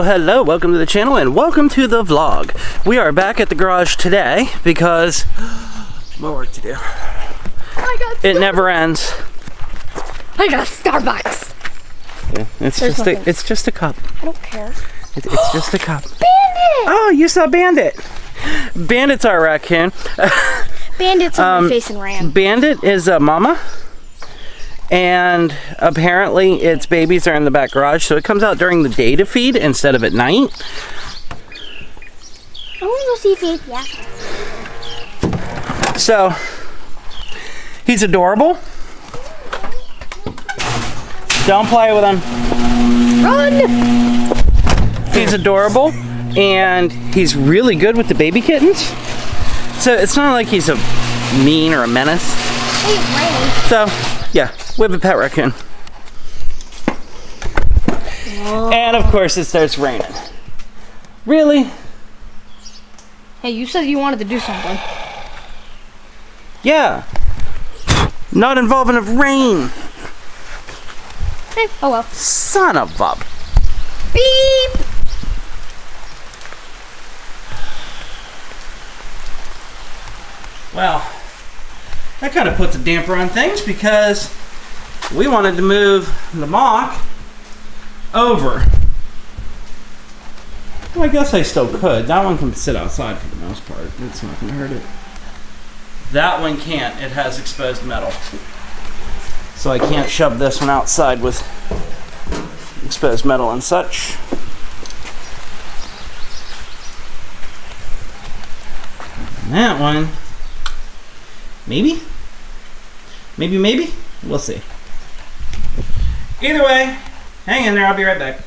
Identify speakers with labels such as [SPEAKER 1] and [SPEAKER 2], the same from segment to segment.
[SPEAKER 1] Hello, welcome to the channel and welcome to the vlog. We are back at the garage today because more work to do. It never ends.
[SPEAKER 2] I got Starbucks.
[SPEAKER 1] Yeah, it's just a cup.
[SPEAKER 2] I don't care.
[SPEAKER 1] It's just a cup.
[SPEAKER 2] Bandit!
[SPEAKER 1] Oh, you saw Bandit. Bandit's our raccoon.
[SPEAKER 2] Bandit's on my face and ran.
[SPEAKER 1] Bandit is a mama. And apparently its babies are in the back garage, so it comes out during the day to feed instead of at night.
[SPEAKER 2] I want to go see feed, yeah.
[SPEAKER 1] So, he's adorable. Don't play with him.
[SPEAKER 2] Run!
[SPEAKER 1] He's adorable, and he's really good with the baby kittens. So it's not like he's a mean or a menace.
[SPEAKER 2] Hey, it's raining.
[SPEAKER 1] So, yeah. We have a pet raccoon.
[SPEAKER 2] Oh.
[SPEAKER 1] And of course it starts raining. Really?
[SPEAKER 2] Hey, you said you wanted to do something.
[SPEAKER 1] Yeah. Not involving of rain.
[SPEAKER 2] Hey, oh well.
[SPEAKER 1] Son of a...
[SPEAKER 2] Beep!
[SPEAKER 1] Well, that kind of puts a damper on things because we wanted to move the mock over. Well, I guess I still could. That one can sit outside for the most part. It's not going to hurt it. That one can't. It has exposed metal. So I can't shove this one outside with exposed metal and such. And that one, maybe? Maybe? We'll see. Either way, hang in there, I'll be right back.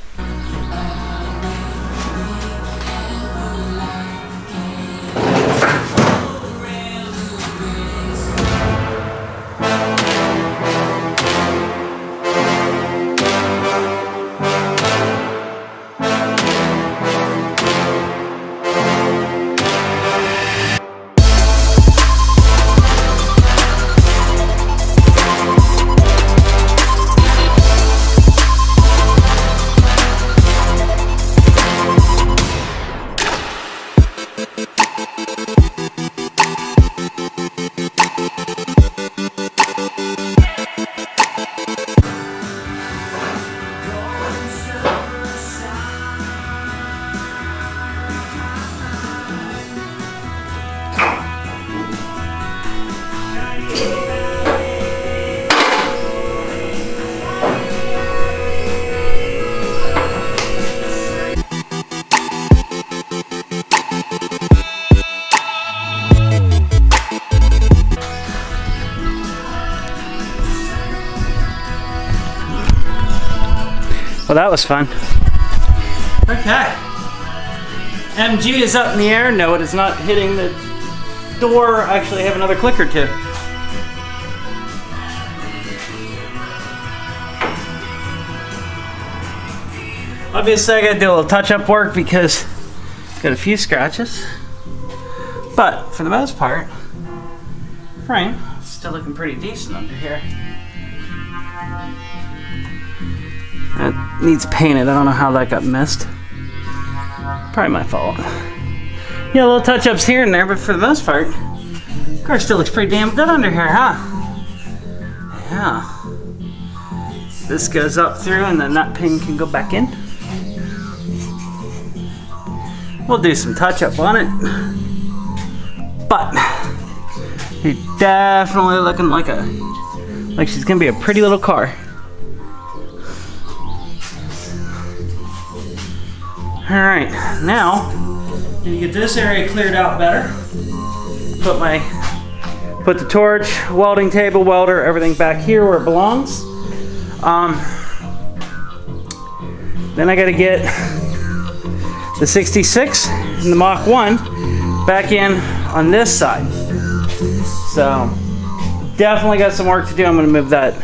[SPEAKER 1] Well, that was fun. Okay. MG is up in the air. No, it is not hitting the door. Actually, I have another click or two. Obviously, I gotta do a little touch-up work because got a few scratches. But for the most part, frame is still looking pretty decent under here. That needs painted. I don't know how that got missed. Probably my fault. Yeah, little touch-ups here and there, but for the most part, the car still looks pretty damn good under here, huh? Yeah. This goes up through and then that pin can go back in. We'll do some touch-up on it. But she's definitely looking like she's gonna be a pretty little car. Alright, now I'm gonna get this area cleared out better. Put the torch, welding table, welder, everything back here where it belongs. Then I gotta get the 66 and the Mach 1 back in on this side. So definitely got some work to do. I'm going to move that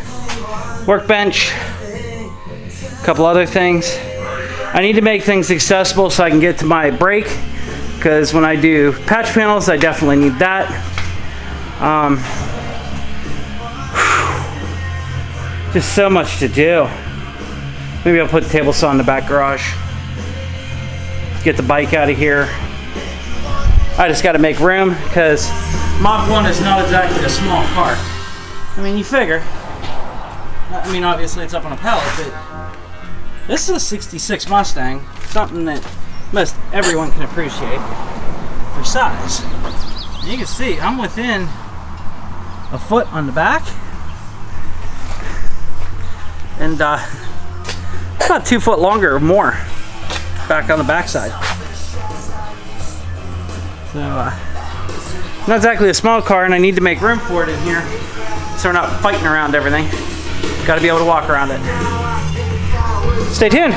[SPEAKER 1] workbench, a couple other things. I need to make things accessible so I can get to my brake, because when I do patch panels I definitely need that. Just so much to do. Maybe I'll put the table saw in the back garage. Get the bike out of here. I just got to make room because Mach 1 is not exactly a small car. I mean, you figure. I mean, obviously it's up on a pallet, but this is a 66 Mustang. Something that most everyone can appreciate for size. And you can see I'm within a foot on the back. And about 2 foot longer or more back on the backside. So, not exactly a small car, and I need to make room for it in here so we're not fighting around everything. Got to be able to walk around it. Stay tuned.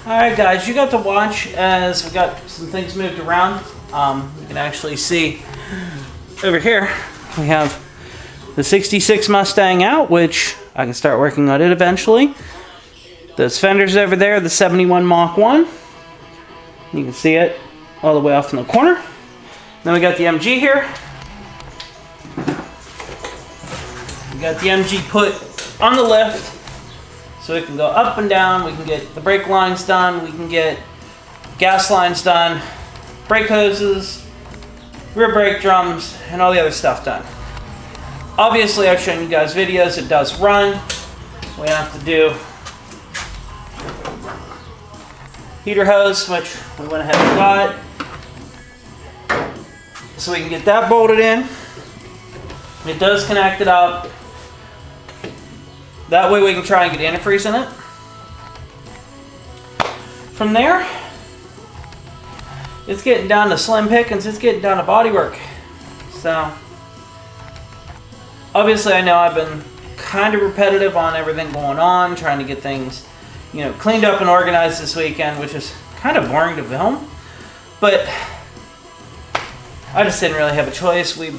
[SPEAKER 1] Alright guys, you got to watch as we got some things moved around. You can actually see over here we have the 66 Mustang out, which I can start working on it eventually. Those fenders over there, the 71 Mach 1. You can see it all the way off in the corner. Then we got the MG here. We got the MG put on the lift, so it can go up and down. We can get the brake lines done. We can get gas lines done, brake hoses, rear brake drums, and all the other stuff done. Obviously, I've shown you guys videos. It does run. We have to do heater hose, which we went ahead and got, so we can get that bolted in. It does connect it up. That way we can try and get antifreeze in it. From there, it's getting down to slim pickings. It's getting down to bodywork. So, obviously I know I've been kind of repetitive on everything going on, trying to get things, you know, cleaned up and organized this weekend, which is kind of boring to film. But I just didn't really have a choice. We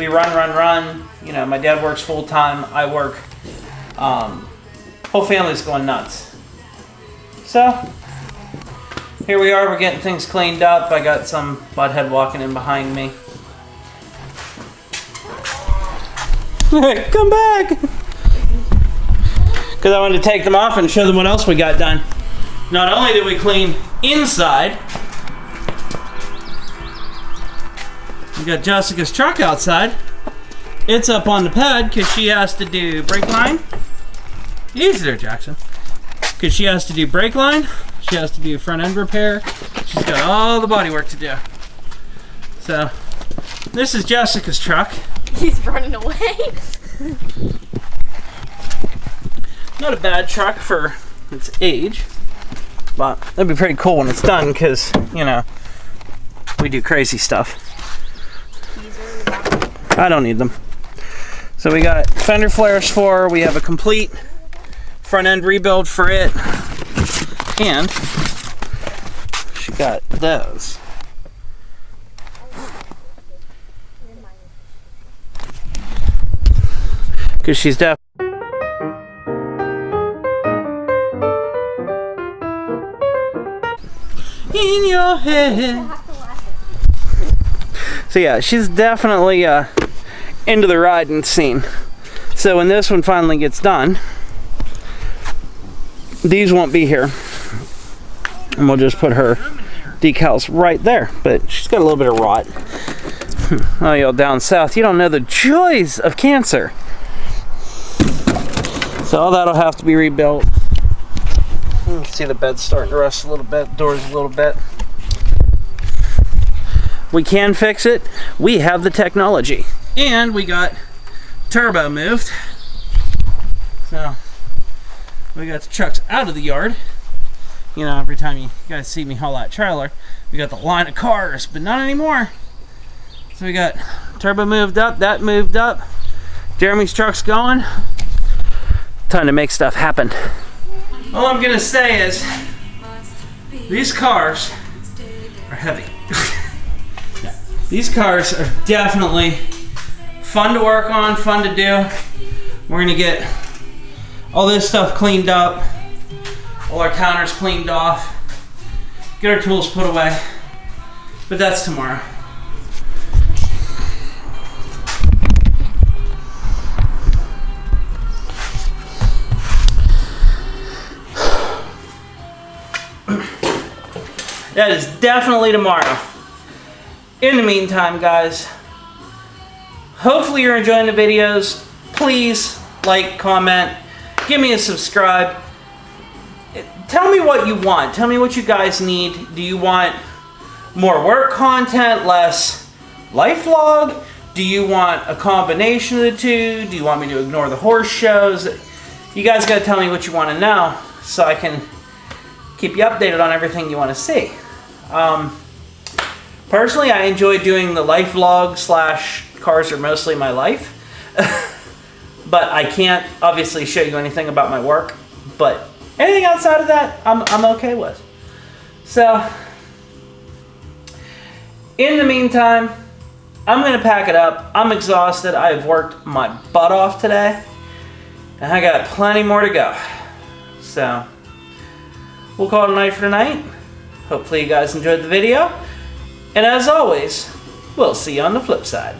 [SPEAKER 1] run. You know, my dad works full time. I work. Whole family's going nuts. So here we are. We're getting things cleaned up. I got some butthead walking in behind me. Come back! Because I wanted to take them off and show them what else we got done. Not only did we clean inside, we got Jessica's truck outside. It's up on the pad because she has to do brake line. Easy there, Jackson. Because she has to do brake line. She has to do front end repair. She's got all the body work to do. So, this is Jessica's truck.
[SPEAKER 2] He's running away.
[SPEAKER 1] Not a bad truck for its age, but that'd be pretty cool when it's done because, you know, we do crazy stuff. I don't need them. So we got fender flares for her. We have a complete front end rebuild for it. And she got those. Because she's deaf. In your head. So yeah, she's definitely into the riding scene. So when this one finally gets done, these won't be here. And we'll just put her decals right there. But she's got a little bit of rot. Oh, y'all down south, you don't know the joys of cancer. So all that'll have to be rebuilt. You can see the bed's starting to rust a little bit, doors a little bit. We can fix it. We have the technology. And we got turbo moved. So we got the trucks out of the yard. You know, every time you guys see me haul that trailer, we got the line of cars, but not anymore. So we got turbo moved up, that moved up. Jeremy's truck's going. Time to make stuff happen. All I'm gonna say is these cars are heavy. These cars are definitely fun to work on, fun to do. We're gonna get all this stuff cleaned up, all our counters cleaned off, get our tools put away, but that's tomorrow. That is definitely tomorrow. In the meantime, guys, hopefully you're enjoying the videos. Please like, comment, give me a subscribe. Tell me what you want. Tell me what you guys need. Do you want more work content, less life vlog? Do you want a combination of the two? Do you want me to ignore the horse shows? You guys gotta tell me what you want to know so I can keep you updated on everything you want to see. Personally, I enjoy doing the life vlog / cars are mostly my life. But I can't obviously show you anything about my work. But anything outside of that, I'm okay with. So, in the meantime, I'm going to pack it up. I'm exhausted. I've worked my butt off today. And I got plenty more to go. So, we'll call it a night for tonight. Hopefully you guys enjoyed the video. And as always, we'll see you on the flip side.